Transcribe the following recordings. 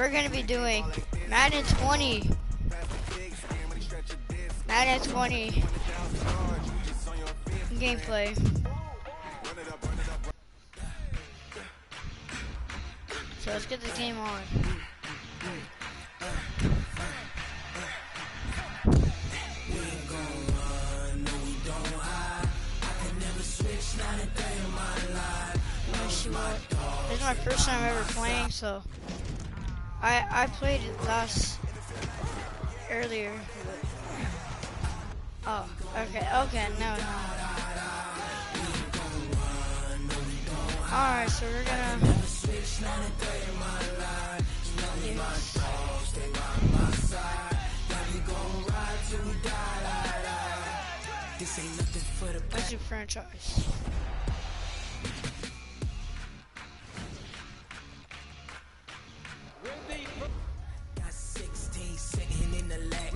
we're gonna be doing Madden 20. Madden 20 gameplay. So let's get this game on. This is my first time ever playing, so I played it earlier. Oh, okay, no. Alright, so we're gonna let's do franchise. Got 16 sitting in the leg.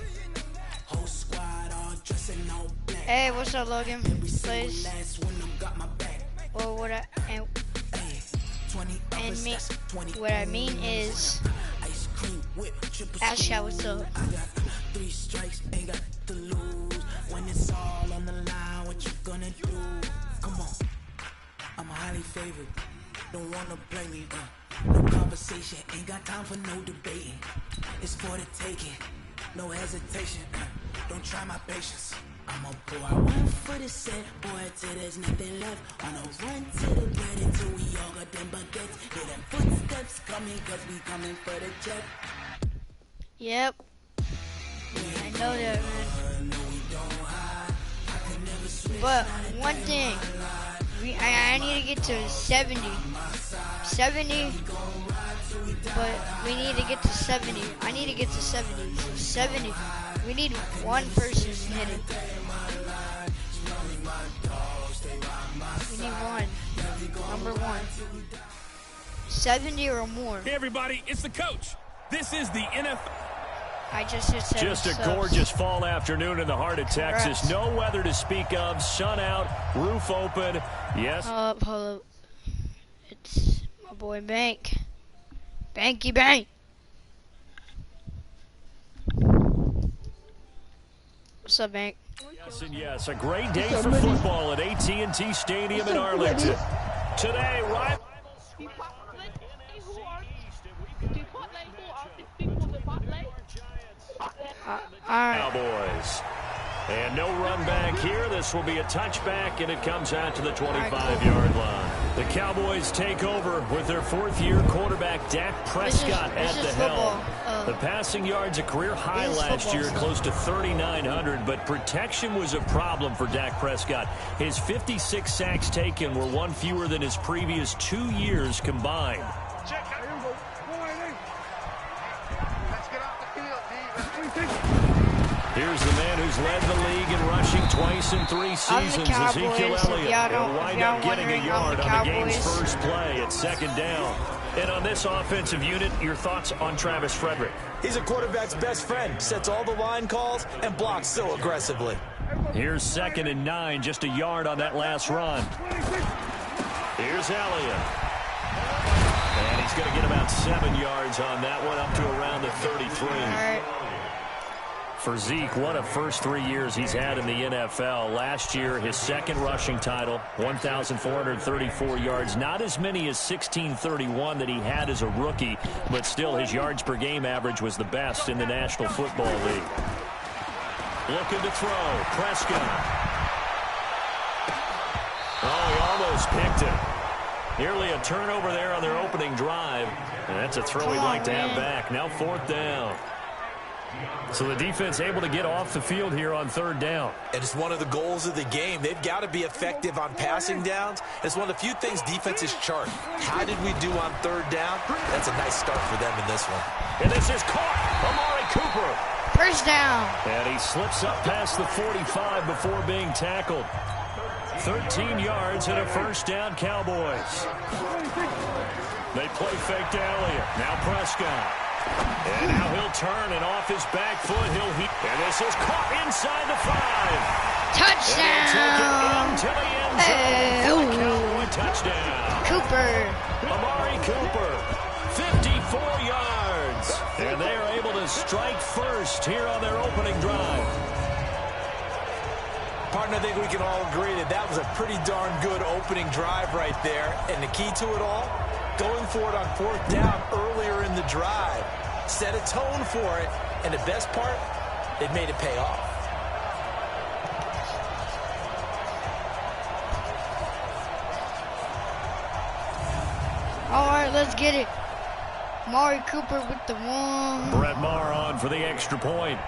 Whole squad all dressing all black. Hey, what's up, Logan? Please. Well, what I mean is, Ash, what's up? I got 3 strikes, ain't got to lose. When it's all on the line, what you gonna do? Come on, I'm highly favored. Don't wanna blame me, no conversation, ain't got time for no debating. It's for the taking, no hesitation. Don't try my patience. I'm a boy, one for the set, boy, till there's nothing left. On a run to the bread until we all got them baguettes. Hear them footsteps coming, cause we coming for the jet. Yep. I know that, man. But one thing, I need to get to 70. 70, but we need to get to 70. I need to get to 70. So 70. We need one person to hit it. We need one. Number 1. 70 or more. Hey everybody, it's the coach. This is the NFL. I just hit 7. Just a gorgeous fall afternoon in the heart of Texas. Congrats. No weather to speak of. Sun out, roof open. Yes. Hold up. It's my boy Bank. Banky Bank. What's up, Bank? Yes, and yes, a great day for football at AT&T Stadium in Arlington. Today, right. Cowboys. And no run back here. This will be a touchback, and it comes out to the 25-yard line. The Cowboys take over with their 4th-year quarterback, Dak Prescott, at the helm. The passing yards a career high last year, close to 3,900, but protection was a problem for Dak Prescott. His 56 sacks taken were one fewer than his previous 2 years combined. Here's the man who's led the league in rushing twice in 3 seasons, Ezekiel Elliott. He'll wind up getting a yard on the game's first play at 2nd down. And on this offensive unit, your thoughts on Travis Frederick? He's a quarterback's best friend. Sets all the line calls and blocks so aggressively. Here's 2nd and 9, just a yard on that last run. Here's Elliott. And he's going to get about 7 yards on that one, up to around the 33. For Zeke, what a first 3 years he's had in the NFL. Last year, his 2nd rushing title, 1,434 yards. Not as many as 1,631 that he had as a rookie, but still his yards per game average was the best in the National Football League. Looking to throw. Prescott. Oh, he almost picked it. Nearly a turnover there on their opening drive. And that's a throw he'd like to have back. Now 4th down. So the defense able to get off the field here on 3rd down. And it's one of the goals of the game. They've got to be effective on passing downs. It's one of the few things defenses chart. How did we do on 3rd down? That's a nice start for them in this one. And this is caught. Amari Cooper. First down. And he slips up past the 45 before being tackled. 13 yards and a first down, Cowboys. They play fake to Elliott. Now Prescott. And now he'll turn, and off his back foot, he'll heat. And this is caught inside the 5. Touchdown! Into the end zone. Cowboy touchdown. Cooper. Amari Cooper, 54 yards. And they are able to strike first here on their opening drive. Partner, I think we can all agree that that was a pretty darn good opening drive right there. And the key to it all, going for it on 4th down earlier in the drive. Set a tone for it. And the best part, it made it pay off. All right, let's get it. Mari Cooper with the one. Brett Maher on for the extra point.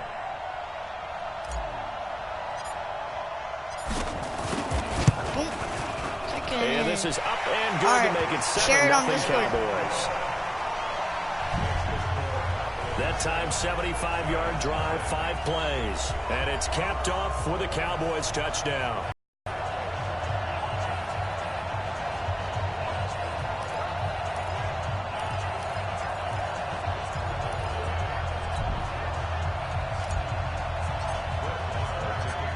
And this is up and good to make it 7-0 Cowboys. That time, 75-yard drive, 5 plays. And it's capped off with a Cowboys touchdown.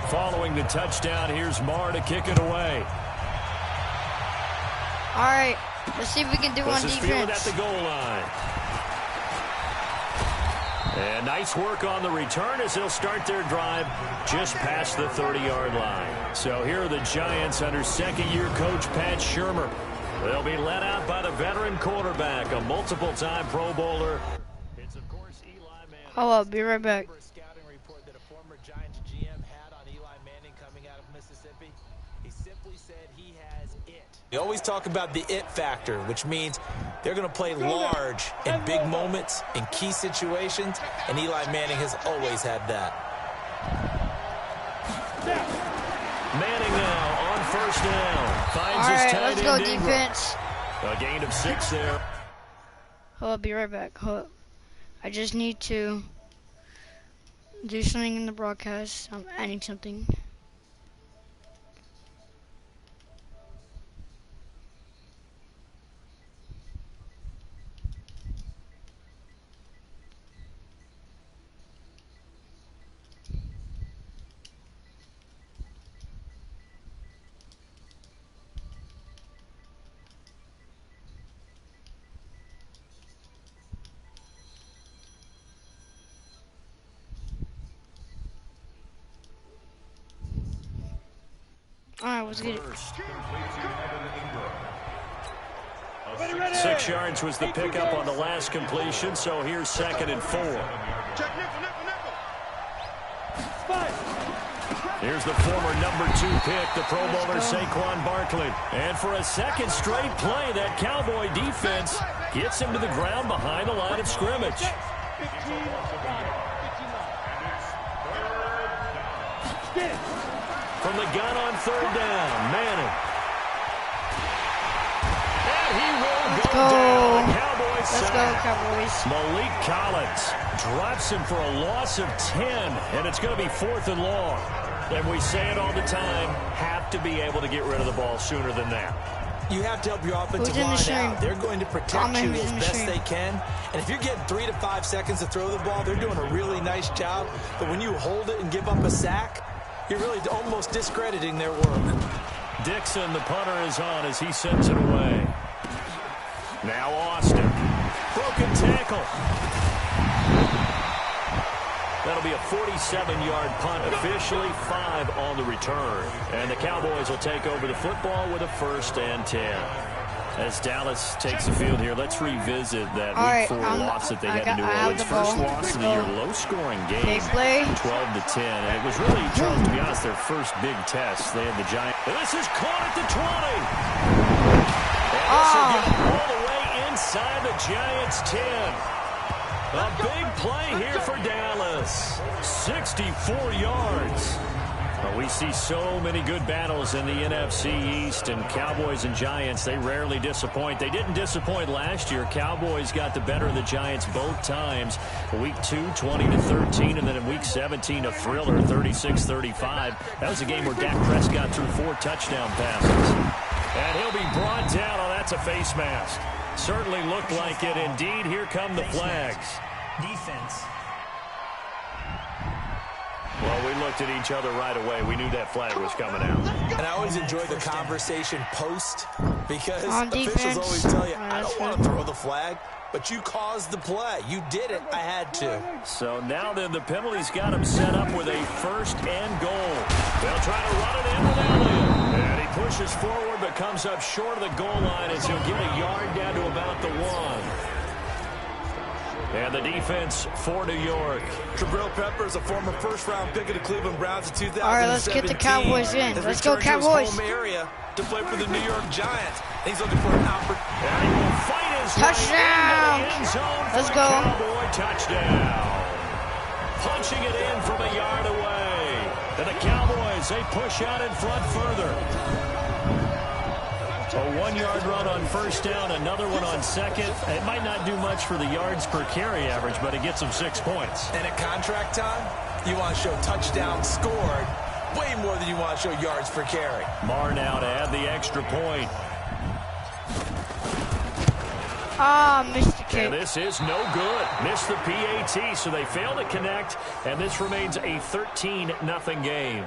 Following the touchdown, here's Maher to kick it away. All right, let's see if we can do on defense. Fielded at the goal line. And nice work on the return as they'll start their drive just past the 30-yard line. So here are the Giants under second-year coach Pat Shurmur. They'll be led out by the veteran quarterback, a multiple-time Pro Bowler. It's, of course, Eli Manning. Oh, I'll be right back. We always talk about the it factor, which means they're going to play large in big moments, in key situations, and Eli Manning has always had that. Manning now on 1st down. Finds his tight end. Let's go defense. A gain of 6 there. I'll be right back. I just need to do something in the broadcast. I'm adding something. All right, let's get it. 6 yards was the pickup on the last completion, so here's 2nd and 4. Here's the former number 2 pick, the Pro Bowler Saquon Barkley. And for a second straight play, that Cowboy defense gets him to the ground behind the line of scrimmage. From the gun on 3rd down, Manning. And he will go down. The Cowboys Let's go, Cowboys. Malik Collins drops him for a loss of 10, and it's going to be 4th and long. And we say it all the time, have to be able to get rid of the ball sooner than that. You have to help your offensive line out. They're going to protect you as best they can. And if you're getting 3 to 5 seconds to throw the ball, they're doing a really nice job. But when you hold it and give up a sack, you're really almost discrediting their work. Dixon, the punter, is on as he sends it away. Now Austin. Broken tackle. That'll be a 47-yard punt, officially 5 on the return. And the Cowboys will take over the football with a 1st and 10. As Dallas takes the field here, let's revisit that Week 4 loss that they had to New Orleans. First loss of the year, low-scoring game, 12-10. And it was really, Charles, to be honest, their first big test. They had the Giants. And this is caught at the 20. And this will get all the way inside the Giants' 10. A big play here for Dallas. 64 yards. Well, we see so many good battles in the NFC East, and Cowboys and Giants, they rarely disappoint. They didn't disappoint last year. Cowboys got the better of the Giants both times. Week 2, 20-13, and then in Week 17, a thriller, 36-35. That was a game where Dak Prescott threw 4 touchdown passes. And he'll be brought down. Oh, that's a face mask. Certainly looked like it. Indeed, here come the flags. Defense. Well, we looked at each other right away. We knew that flag was coming out. And I always enjoy the conversation post because on officials defense, always tell you, I don't want to throw the flag. but you caused the play. You did it. I had to. So now then, the penalty's got him set up with a 1st and goal. They'll try to run it in with Elliott. And he pushes forward but comes up short of the goal line as he'll get a yard down to about the 1. And the defense for New York. Jabril Peppers, a former first-round pick of the Cleveland Browns in 2017. All right, let's get the Cowboys in. Let's go, Cowboys. Home area to play for the New York Giants. He's looking for an opportunity. And he will fight his touchdown. way into the end zone. Let's for go. A Cowboy touchdown. Punching it in from a yard away. And the Cowboys, they push out in front further. A 1-yard run on 1st down, another one on 2nd. It might not do much for the yards per carry average, but it gets them 6 points. And at contract time, you want to show touchdowns scored way more than you want to show yards per carry. Marr now to add the extra point. Missed the kick. And this is no good. Missed the PAT, so they fail to connect, and this remains a 13-0 game.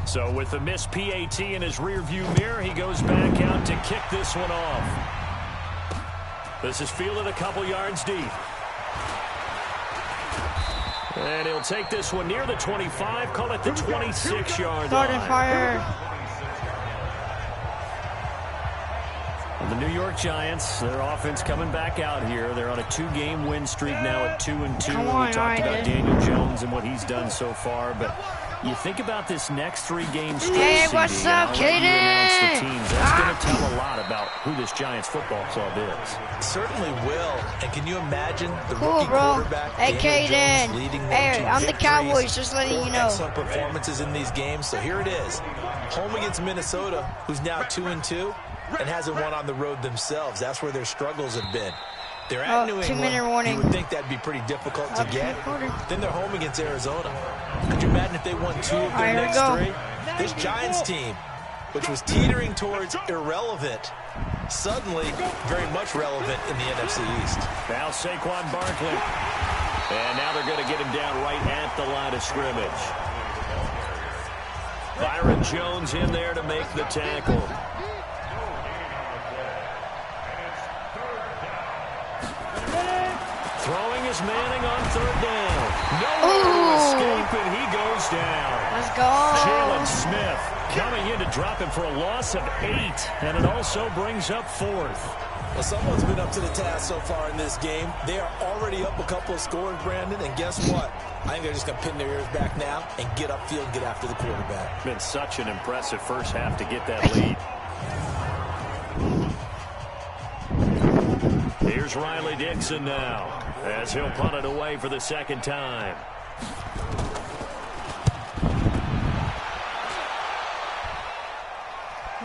So with the missed PAT in his rearview mirror, he goes back out to kick this one off. This is fielded a couple yards deep. And he'll take this one near the 25, call it the 26-yard Starting line. fire. The New York Giants, their offense coming back out here. They're on a 2-game win streak now at 2-2. Come on, we talked about Ryan. Daniel Jones and what he's done so far, but you think about this next 3-game stretch. Hey, what's CD, up, I'll let you announce the Kaden? teams. That's going to tell a lot about who this Giants football club is. Certainly will. And can you imagine the Cool, rookie bro. quarterback, Hey, Daniel Kaden. Jones, leading them Hey, to I'm the victories, Cowboys, just letting you know. Excellent performances in these games. So here it is. Home against Minnesota, who's now 2-2 and hasn't won on the road themselves. That's where their struggles have been. They're at New England. 2-minute warning. You would think that'd be pretty difficult to get. Then they're home against Arizona. Could you imagine if they won 2 of their next 3? This Giants team, which was teetering towards irrelevant, suddenly very much relevant in the NFC East. Now Saquon Barkley. And now they're going to get him down right at the line of scrimmage. Byron Jones in there to make the tackle. Throwing is Manning on 3rd down. Nowhere to escape, and he goes down. Let's go. Jalen Smith coming in to drop him for a loss of 8, and it also brings up 4th. Well, someone's been up to the task so far in this game. They are already up a couple of scores, Brandon, and guess what? I think they're just going to pin their ears back now and get upfield and get after the quarterback. Been such an impressive first half to get that lead. Here's Riley Dixon now, as he'll punt it away for the 2nd time.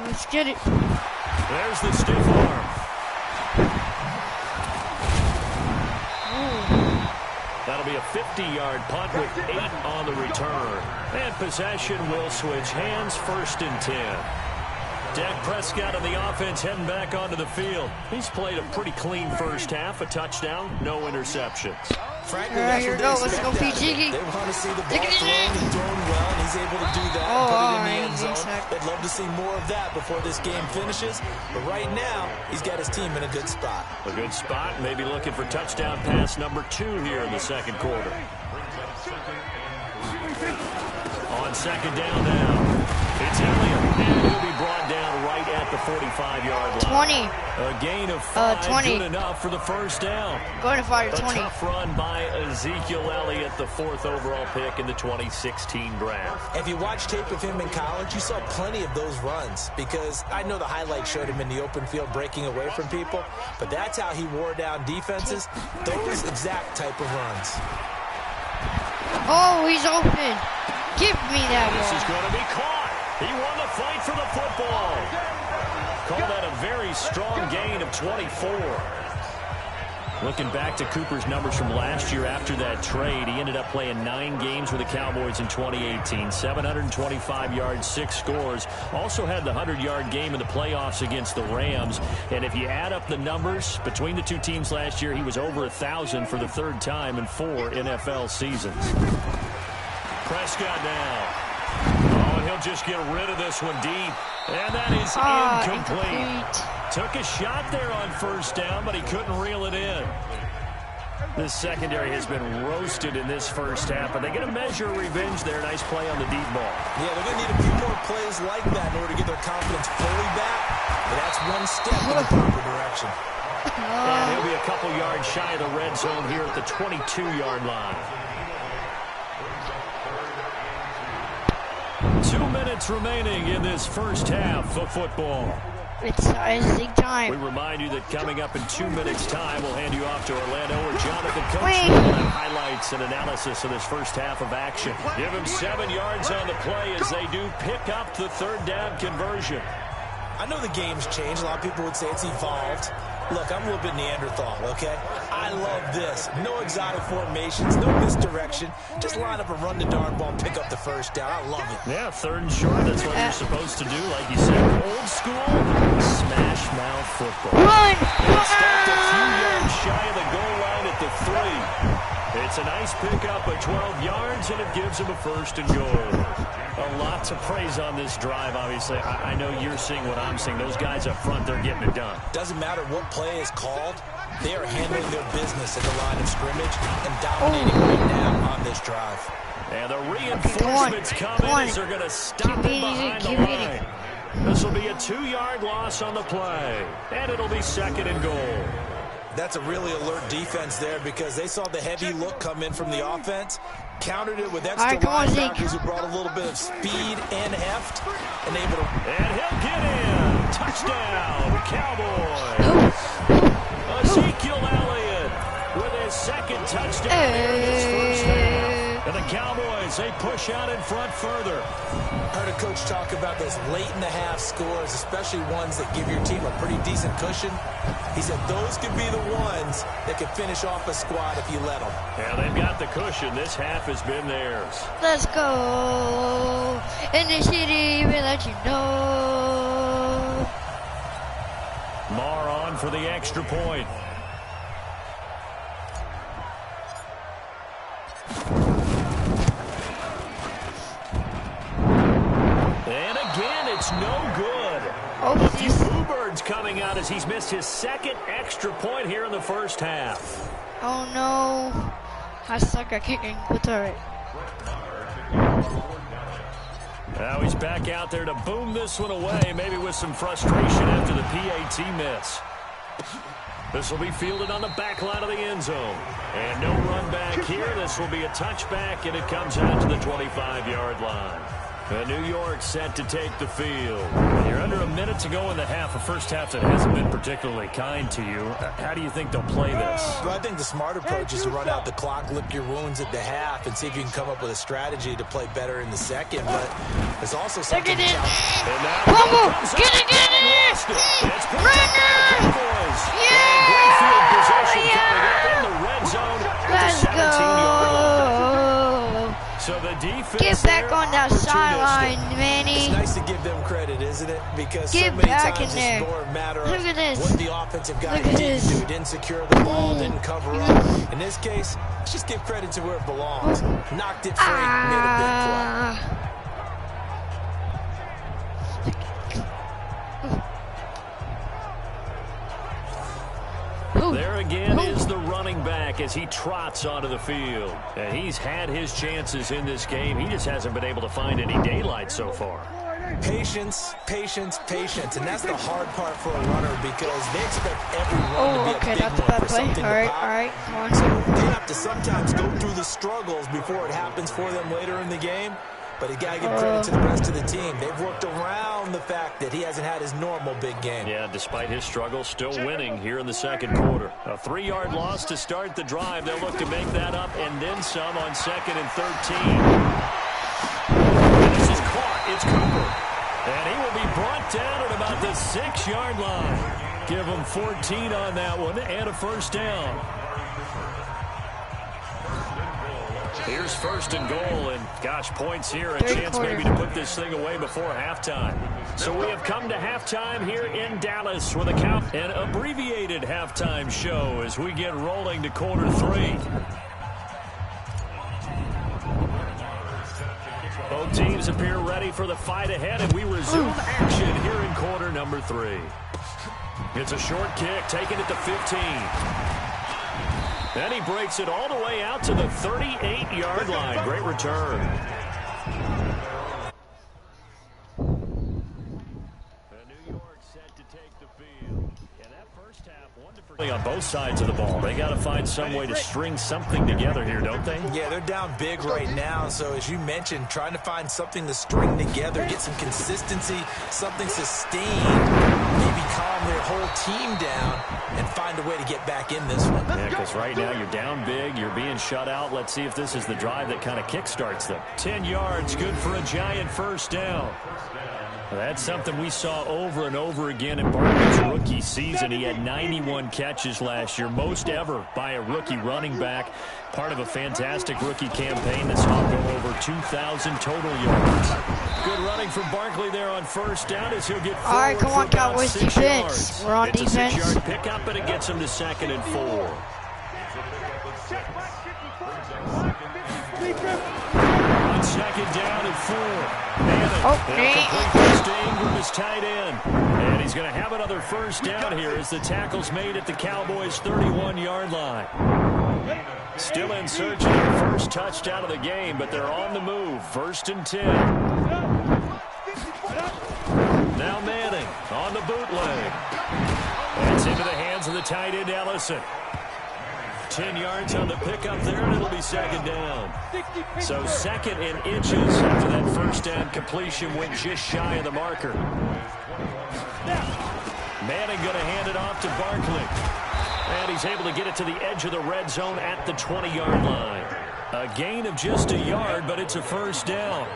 Let's get it. There's the stiff arm. That'll be a 50-yard punt with 8 on the return. And possession will switch hands, 1st and 10. Dak Prescott on the offense heading back onto the field. He's played a pretty clean first half, a touchdown, no interceptions. Frankly, All right, here we go. Let's go, PG. They want to see the ball thrown and thrown well, and he's able to do that and put it in the end zone. They'd love to see more of that before this game finishes, but right now, he's got his team in a good spot. A good spot, maybe looking for touchdown pass number 2 here in the 2nd quarter. On 2nd down now, it's Elliott, and he'll be brought down right at the 45-yard line. 20. A gain of 5, 20. good enough for the 1st down. Going to fire A 20. tough run by Ezekiel Elliott, the 4th overall pick in the 2016 draft. If you watch tape of him in college, you saw plenty of those runs because I know the highlight showed him in the open field breaking away from people, but that's how he wore down defenses, those exact type of runs. Oh, he's open. Give me that This is ball. going to be caught. He won the fight for the football. Call that a very strong gain of 24. Looking back to Cooper's numbers from last year after that trade, he ended up playing 9 games with the Cowboys in 2018. 725 yards, 6 scores. Also had the 100-yard game in the playoffs against the Rams. And if you add up the numbers between the two teams last year, he was over 1,000 for the 3rd time in 4 NFL seasons. Prescott now. Oh, and he'll just get rid of this one deep. And that is incomplete. Took a shot there on 1st down, but he couldn't reel it in. This secondary has been roasted in this 1st half, but they get a measure of revenge there. Nice play on the deep ball. Yeah, they're going to need a few more plays like that in order to get their confidence fully back. But that's one step in the proper direction. And he'll be a couple yards shy of the red zone here at the 22-yard line. 2 minutes remaining in this 1st half of football. It's icing time. We remind you that coming up in 2 minutes' time, we'll hand you off to Orlando where Jonathan Coach will have highlights and analysis of this 1st half of action. Give him 7 yards on the play as they do pick up the 3rd down conversion. I know the game's changed. A lot of people would say it's evolved. Look, I'm a little bit Neanderthal, okay? I love this. No exotic formations, no misdirection. Just line up and run the darn ball and pick up the 1st down. I love it. Yeah, 3rd and short. That's what you're supposed to do. Like you said, old school, smash mouth football. Run! Stopped a few yards shy of the goal line at the 3. It's a nice pickup of 12 yards, and it gives him a 1st and goal. A lot to praise on this drive, obviously. I know you're seeing what I'm seeing. Those guys up front, they're getting it done. Doesn't matter what play is called. They are handling their business at the line of scrimmage and dominating right now on this drive. And the reinforcements come in as they're going to stop it behind the line. This will be a 2-yard loss on the play, and it'll be 2nd and goal. That's a really alert defense there because they saw the heavy look come in from the offense, countered it with extra linebackers who brought a little bit of speed and heft, and able to... And he'll get in. Touchdown, Cowboys. Ezekiel Elliott with his 2nd touchdown in his 1st half. And the Cowboys, they push out in front further. Heard a coach talk about those late-in-the-half scores, especially ones that give your team a pretty decent cushion. He said those could be the ones that could finish off a squad if you let them. Yeah, they've got the cushion. This half has been theirs. Let's go. In the city, we let you know. Marr on for the extra point. And again, it's no good. A few bluebirds coming out as he's missed his 2nd extra point here in the 1st half. Oh no. I suck at kicking. It's all right. Now he's back out there to boom this one away, maybe with some frustration after the PAT miss. This will be fielded on the back line of the end zone. And no run back here. This will be a touchback, and it comes out to the 25-yard line. New York set to take the field. You're under a minute to go in the half, a 1st half that hasn't been particularly kind to you. How do you think they'll play this? Well, I think the smart approach is to run out the clock, lick your wounds at the half, and see if you can come up with a strategy to play better in the 2nd. But there's also something Get it in! Rumble! Get it in! It's picked up by the Cowboys. And great field possession coming up in the red zone at the 17-yard line. So the defense Get back on that sideline, Manny. It's nice to give them credit, isn't it? Because Get so many back times in there. it's more a matter Look at of this. what the offensive guy Look at didn't this. do. Didn't secure the ball, didn't cover up. In this case, let's just give credit to where it belongs. Knocked it free, made a big play. There again is the running back as he trots onto the field. And he's had his chances in this game. He just hasn't been able to find any daylight so far. Patience, patience, patience. And that's the hard part for a runner because they expect every run to be a big that's a one bad for play. something All to right, pop. all right, come on. So they have to sometimes go through the struggles before it happens for them later in the game. But you got to give credit to the rest of the team. They've worked around the fact that he hasn't had his normal big game. Yeah, despite his struggles, still winning here in the 2nd quarter. A 3-yard loss to start the drive. They'll look to make that up and then some on 2nd and 13. And this is caught. It's Cooper. And he will be brought down at about the 6-yard line. Give them 14 on that one and a first down. Here's first and goal, and gosh, points here, a chance maybe to put this thing away before halftime. So we have come to halftime here in Dallas with an abbreviated halftime show as we get rolling to quarter 3. Both teams appear ready for the fight ahead, and we resume action here in quarter number 3. It's a short kick, taken at the 15. Then he breaks it all the way out to the 38-yard line. Great return. New York set to take the field. Yeah, that first half, wonderful on both sides of the ball. They got to find some way to string something together here, don't they? Yeah, they're down big right now. So as you mentioned, trying to find something to string together, get some consistency, something sustained. Maybe calm their whole team down and find a way to get back in this one. Yeah, because right now you're down big, you're being shut out. Let's see if this is the drive that kind of kickstarts them. 10 yards, good for a giant first down. That's something we saw over and over again in Barkley's rookie season. He had 91 catches last year, most ever by a rookie running back. Part of a fantastic rookie campaign that saw him go over 2,000 total yards. Good running from Barkley there on first down as he'll get forward. All right, come on, Cowboys defense. We're on defense. It's a 6-yard pickup, and it gets him to 2nd and 4. On 2nd down and 4. Complete pass to Ingram, his tight end. And he's going to have another first down here as the tackle's made at the Cowboys' 31-yard line. Still in search of their first touchdown of the game, but they're on the move. 1st and 10. Now Manning on the bootleg. It's into the hands of the tight end, Ellison. 10 yards on the pickup there, and it'll be 2nd down. So 2nd and inches after that first down completion went just shy of the marker. Manning going to hand it off to Barkley. And he's able to get it to the edge of the red zone at the 20-yard line. A gain of just a yard, but it's a first down.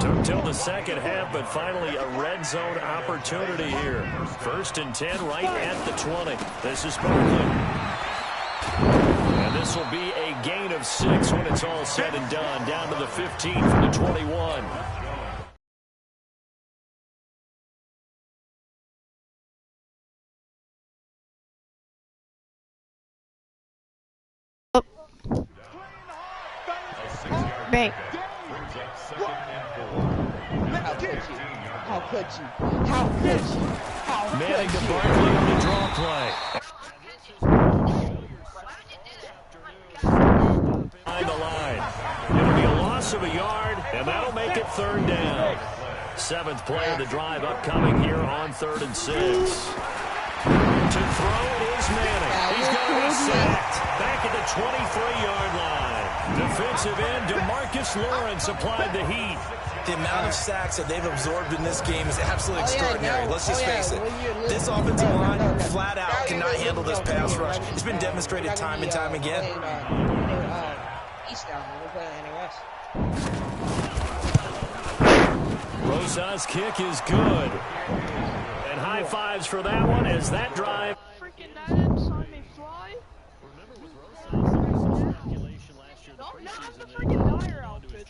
Took till the second half, but finally a red zone opportunity here. 1st and 10 right at the 20. This is Barkley. And this will be a gain of 6 when it's all said and done. Down to the 15 from the 21. Bang. How could you? How could you? Manning to Barkley on the draw play. Behind the line. It'll be a loss of a yard, and that'll make it 3rd down. 7th play of the drive upcoming here on 3rd and 6. To throw it is Manning. He's going to be sacked back at the 23-yard line. Defensive end DeMarcus Lawrence applied the heat. The amount of sacks that they've absorbed in this game is absolutely extraordinary. Let's just face it. This offensive line, flat out, cannot handle this pass rush. It's been demonstrated time and time again. Rosa's kick is good. And high fives for that one as that drive. Freaking Madden saw me fly. Remember with Rosa's calculation last year, No, not the freaking dire outfit.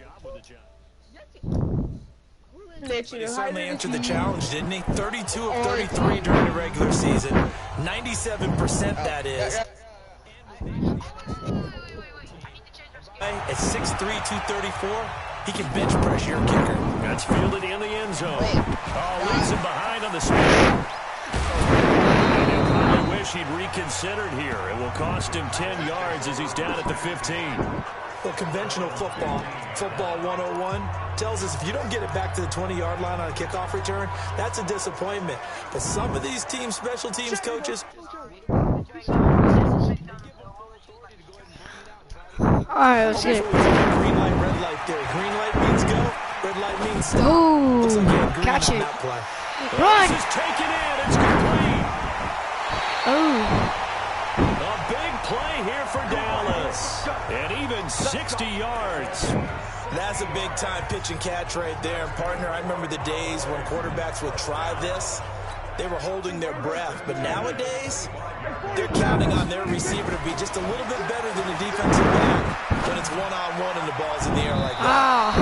He certainly answered the challenge, didn't he? 32 of 33 during the regular season. 97% that is. At 6'3", 234, he can bench press your kicker. That's fielded in the end zone. Oh, leaves him behind on the spin. And he'll probably wish he'd reconsidered here. It will cost him 10 yards as he's down at the 15. Well, conventional football 101, tells us if you don't get it back to the 20-yard line on a kickoff return, that's a disappointment. But some of these team special teams coaches... All right, let's get it. Green light, red light there. Green light means go. Red light means stop. Ooh, looks like he had green catch on it. that play. Run. This is taken in. It's complete. Oh. A big play here for Dallas. And even 60 yards. That's a big-time pitch and catch right there. And, partner, I remember the days when quarterbacks would try this, they were holding their breath. But nowadays, they're counting on their receiver to be just a little bit better than the defensive back when it's one-on-one and the ball's in the air like that.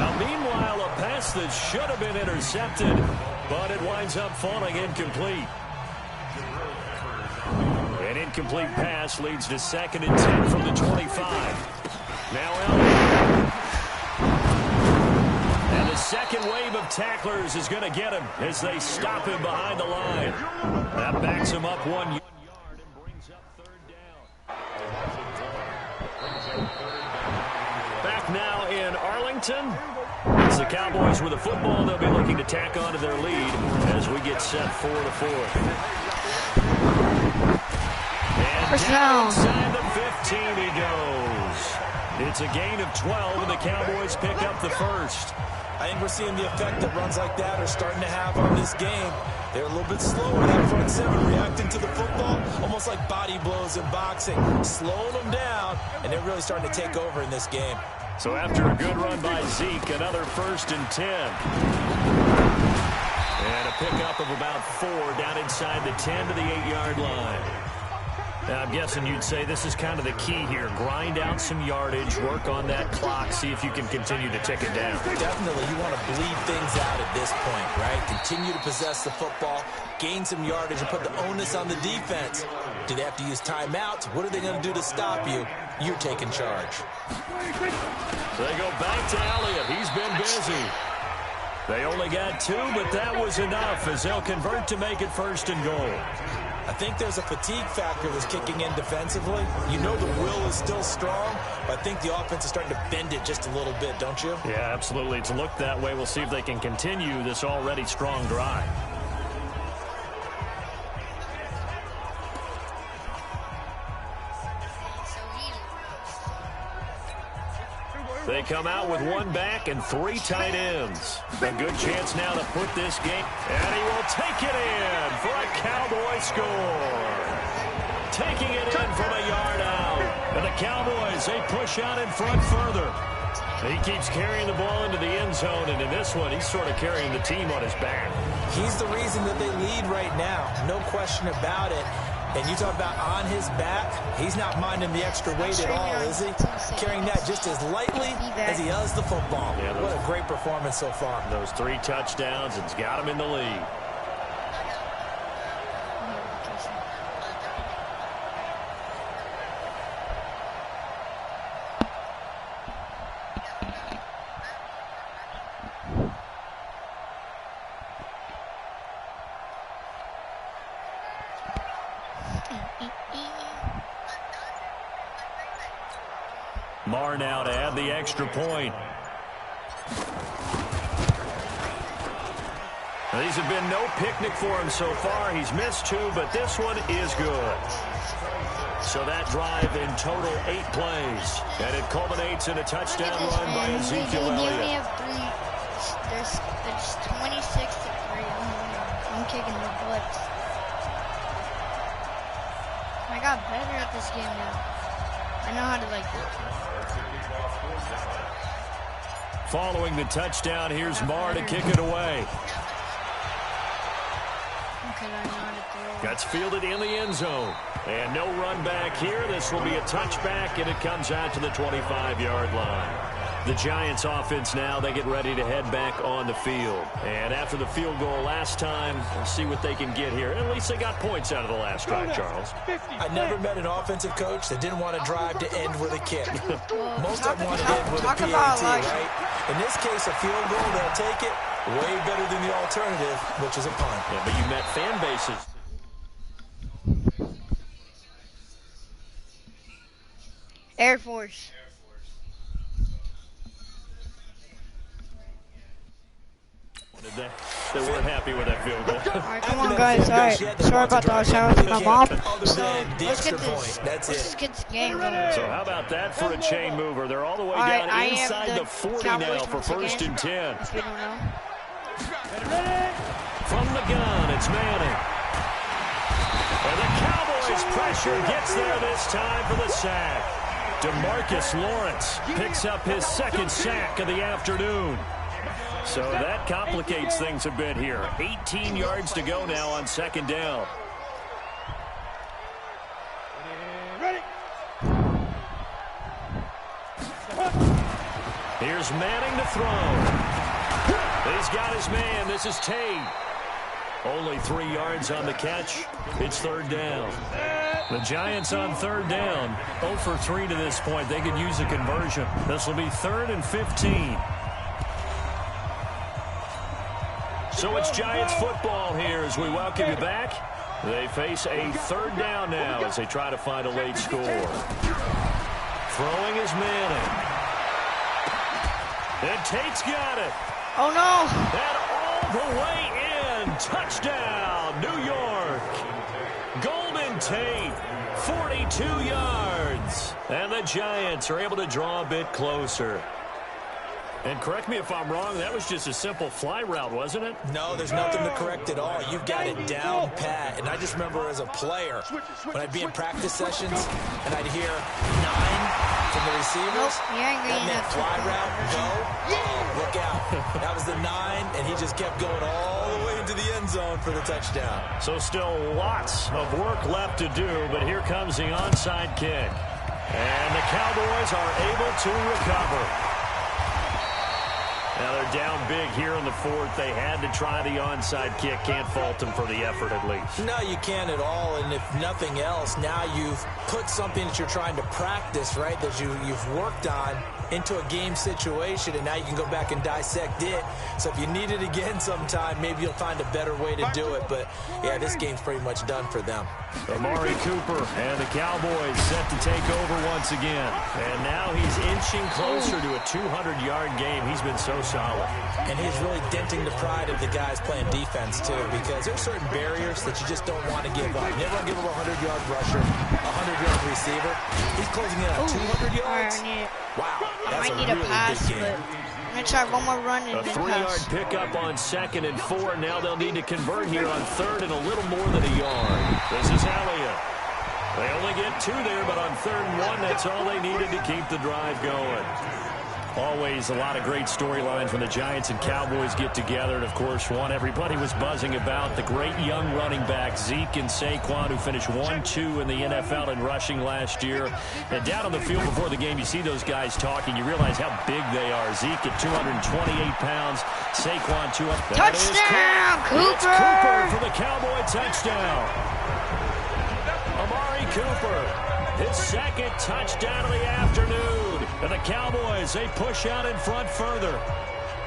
Now, meanwhile, a pass that should have been intercepted, but it winds up falling incomplete. An incomplete pass leads to 2nd and 10 from the 25. Now Elliott. And the second wave of tacklers is going to get him as they stop him behind the line. That backs him up 1 yard and brings up 3rd down. Back now in Arlington. It's the Cowboys with the football. They'll be looking to tack on to their lead as we get set for the 4th. And down inside the 15 he goes. It's a gain of 12, and the Cowboys pick up the 1st. I think we're seeing the effect that runs like that are starting to have on this game. They're a little bit slower, that front 7, reacting to the football, almost like body blows in boxing, slowing them down, and they're really starting to take over in this game. So after a good run by Zeke, another 1st and 10. And a pickup of about 4 down inside the 10 to the 8-yard line. Now, I'm guessing you'd say this is kind of the key here. Grind out some yardage, work on that clock, see if you can continue to tick it down. Definitely, you want to bleed things out at this point, right? Continue to possess the football, gain some yardage, and put the onus on the defense. Do they have to use timeouts? What are they going to do to stop you? You're taking charge. So they go back to Elliott. He's been busy. They only got 2, but that was enough as they'll convert to make it 1st and goal. I think there's a fatigue factor that's kicking in defensively. You know the will is still strong, but I think the offense is starting to bend it just a little bit, don't you? Yeah, absolutely. It's looked that way. We'll see if they can continue this already strong drive. They come out with 1 back and 3 tight ends. A good chance now to put this game. And he will take it in for a Cowboy score. Taking it in from a yard out. And the Cowboys, they push out in front further. He keeps carrying the ball into the end zone, and in this one, he's sort of carrying the team on his back. He's the reason that they lead right now. No question about it. And you talk about on his back, he's not minding the extra weight at all, is he? Carrying that just as lightly as he does the football. Yeah, what a great performance so far. Those 3 touchdowns, it's got him in the lead. Marr now to add the extra point. Now, these have been no picnic for him so far. He's missed 2, but this one is good. So that drive in total 8 plays. And it culminates in a touchdown run by Ezekiel They Elliott. only have 3. It's 26 to 3. I'm kicking the butts. I got better at this game now. I know how to like that. Following the touchdown, here's Marr to kick it away. Gets fielded in the end zone. And no run back here. This will be a touchback, and it comes out to the 25-yard line. The Giants offense now, they get ready to head back on the field. And after the field goal last time, we'll see what they can get here. At least they got points out of the last drive, Charles. I never met an offensive coach that didn't want to drive to end with a kick. Most of them want to end with a PAT, right? In this case, a field goal, they'll take it. Way better than the alternative, which is a punt. Yeah, but you met fan bases. Air Force. They weren't happy with that field goal. All right, come on, guys. All right. Sorry about that. Shout out to my mom. So, let's get this game going. So how about that for a chain mover? They're all the way down inside the 40 now for 1st and 10. If you don't know. From the gun, it's Manning. And the Cowboys pressure gets there this time for the sack. DeMarcus Lawrence picks up his 2nd sack of the afternoon. So that complicates things a bit here. 18 yards to go now on second down. Here's Manning to throw. He's got his man. This is Tate. Only 3 yards on the catch. It's third down. The Giants on third down. 0 for 3 to this point. They could use a conversion. This will be 3rd and 15. So it's Giants football here as we welcome you back. They face a third down now as they try to find a late score. Throwing is Manning. And Tate's got it. Oh, no. And all the way in. Touchdown, New York. Golden Tate, 42 yards. And the Giants are able to draw a bit closer. And correct me if I'm wrong, that was just a simple fly route, wasn't it? No, there's nothing to correct at all. You've got it down pat. And I just remember as a player, when I'd be in practice sessions and I'd hear 9 from the receivers. Nope, you ain't that gonna meant have fly to. route, go, look out. That was the 9, and he just kept going all the way into the end zone for the touchdown. So still lots of work left to do, but here comes the onside kick. And the Cowboys are able to recover. Now they're down big here in the fourth. They had to try the onside kick. Can't fault them for the effort at least. No, you can't at all. And if nothing else, now you've put something that you're trying to practice, right, that you've worked on into a game situation, and now you can go back and dissect it. So if you need it again sometime, maybe you'll find a better way to do it. But, yeah, this game's pretty much done for them. Amari Cooper and the Cowboys set to take over once again. And now he's inching closer to a 200-yard game. He's been so solid. And he's really denting the pride of the guys playing defense, too, because there's certain barriers that you just don't want to give up. You never want to give up a 100-yard rusher, a 100-yard receiver. He's closing in on 200 yards. Wow, I that's might need a a really pass, big game. but I'm going to try one more run and A then 3-yard pass. pickup on 2nd and 4. Now they'll need to convert here on 3rd and a little more than a yard. This is Elliott. They only get 2 there, but on 3rd and 1, that's all they needed to keep the drive going. Always a lot of great storylines when the Giants and Cowboys get together. And, of course, one everybody was buzzing about, the great young running back Zeke and Saquon, who finished 1-2 in the NFL in rushing last year. And down on the field before the game, you see those guys talking. You realize how big they are. Zeke at 228 pounds. Saquon, 200. Touchdown, Cooper! It's Cooper for the Cowboy touchdown. Amari Cooper. His 2nd touchdown of the afternoon. And the Cowboys, they push out in front further.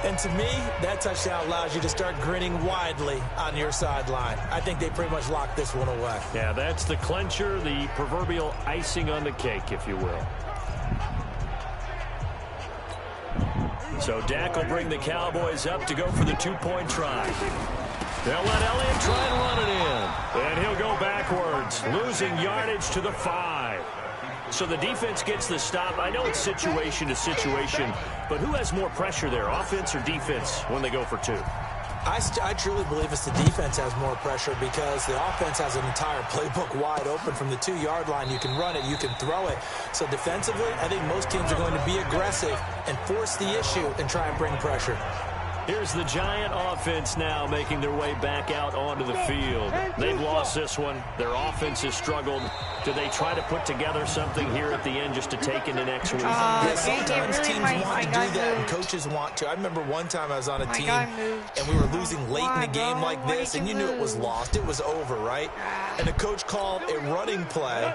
And to me, that touchdown allows you to start grinning widely on your sideline. I think they pretty much locked this one away. Yeah, that's the clincher, the proverbial icing on the cake, if you will. So Dak will bring the Cowboys up to go for the 2-point try. They'll let Elliott try and run it in. And he'll go backwards, losing yardage to the 5. So the defense gets the stop. I know it's situation to situation, but who has more pressure there, offense or defense, when they go for 2? I truly believe it's the defense has more pressure because the offense has an entire playbook wide open from the 2-yard line. You can run it, you can throw it. So defensively, I think most teams are going to be aggressive and force the issue and try and bring pressure. Here's the Giant offense now making their way back out onto the field. They've lost this one. Their offense has struggled. Do they try to put together something here at the end just to take into next week? Yeah, sometimes really teams want to do that and coaches want to. I remember one time I was on a team and we were losing late in a game like this and you knew it was lost. It was over, right? And the coach called a running play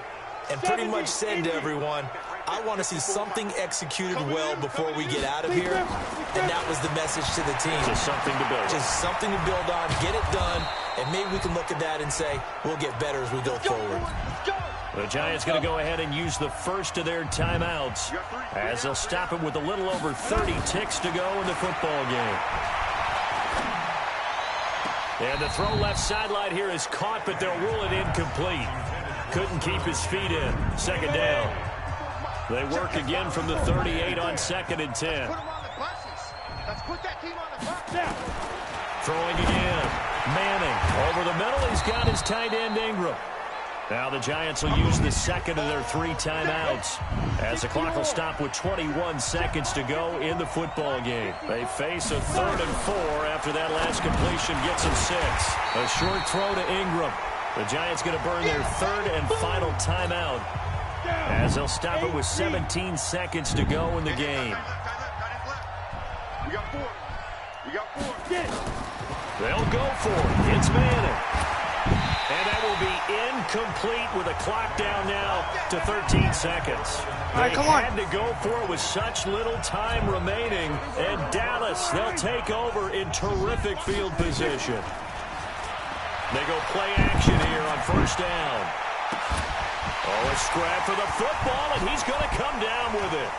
and pretty much said to everyone, I want to see something executed well before we get out of here. And that was the message to the team. Just something to build. Just something to build on, get it done, and maybe we can look at that and say, we'll get better as we go forward. The Giants going to go ahead and use the first of their timeouts as they'll stop it with a little over 30 ticks to go in the football game. And the throw left sideline here is caught, but they'll rule it incomplete. Couldn't keep his feet in. 2nd down. They work again from the 38 on 2nd and 10. Throwing again. Manning over the middle. He's got his tight end Ingram. Now the Giants will use the second of their 3 timeouts as the clock will stop with 21 seconds to go in the football game. They face a 3rd and 4 after that last completion gets them 6. A short throw to Ingram. The Giants going to burn their 3rd and final timeout as they'll stop it with 17 seconds to go in the game. We got 4. We got 4. They'll go for it. It's Madden. And that will be incomplete with a clock down now to 13 seconds. All right, come on. They had to go for it with such little time remaining. And Dallas, they'll take over in terrific field position. They go play action here on 1st down. Oh, a scrap for the football, and he's going to come down with it.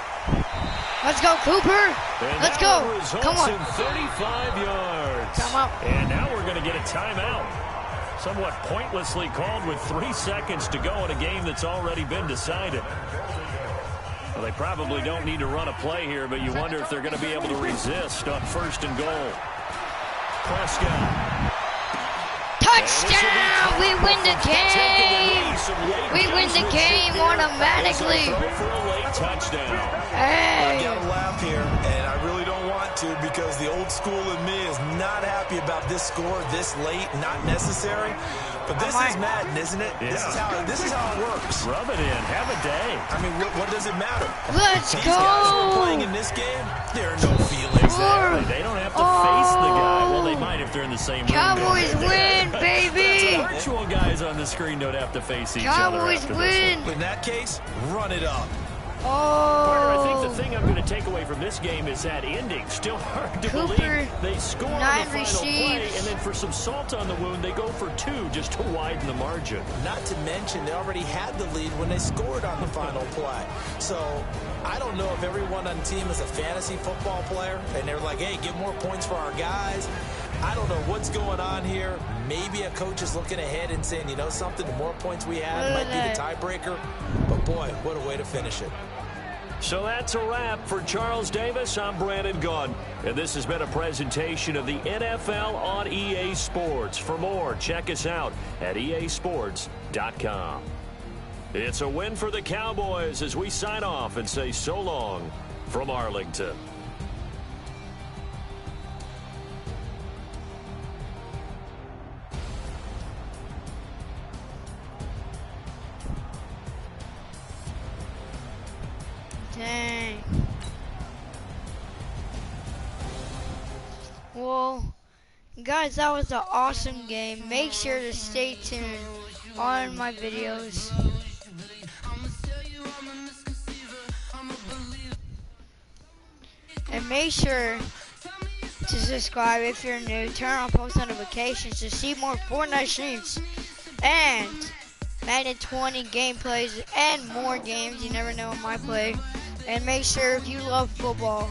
Let's go, Cooper. And Let's go. Come on. In 35 yards. Come on. And now we're going to get a timeout. Somewhat pointlessly called with 3 seconds to go in a game that's already been decided. Well, they probably don't need to run a play here, but you wonder if they're going to be able to resist on 1st and goal. Prescott. Touchdown! We win the game! We win the game automatically! Hey! I gotta laugh here, and I really don't want to because the old school in me is not happy about this score this late, not necessary. But this is Madden, isn't it? Yeah. This is how it works. Rub it in. Have a day. I mean, what does it matter? Let's These go! guys who are playing in this game, there are no feelings. Exactly. They don't have to face the guy. Well, they might if they're in the same room. Cowboys win, baby! The virtual guys on the screen don't have to face each other. Cowboys win! But in that case, run it up. Carter, I think Oh! the thing I'm going to take away from this game is that ending. Still hard to Cooper, believe. They score on the 9 final play, receives. and then for some salt on the wound, they go for 2 just to widen the margin. Not to mention, they already had the lead when they scored on the final play. So, I don't know if everyone on the team is a fantasy football player, and they're like, hey, get more points for our guys. I don't know what's going on here. Maybe a coach is looking ahead and saying, you know something, the more points we have might be the tiebreaker. But, boy, what a way to finish it. So that's a wrap for Charles Davis. I'm Brandon Gunn, and this has been a presentation of the NFL on EA Sports. For more, check us out at easports.com. It's a win for the Cowboys as we sign off and say so long from Arlington. Dang. Well, guys, that was an awesome game. Make sure to stay tuned on my videos. And make sure to subscribe if you're new. Turn on post notifications to see more Fortnite streams and Madden 20 gameplays and more games. You never know, I might play. And make sure if you love football,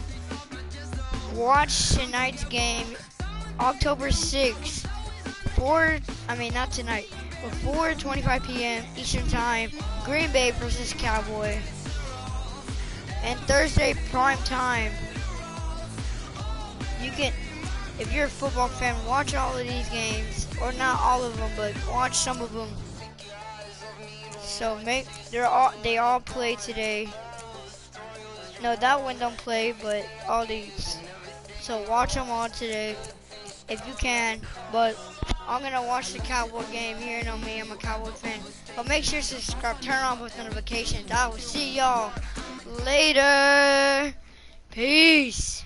watch tonight's game, October 6th, not tonight, but 4:25 p.m. Eastern Time, Green Bay versus Cowboy. And Thursday prime time. You can, if you're a football fan, watch all of these games, or not all of them, but watch some of them. So they all play today. No, that one don't play, but all these. So watch them all today, if you can. But I'm gonna watch the Cowboy game. You know me, I'm a Cowboy fan. But make sure to subscribe, turn on post notifications. I will see y'all later. Peace.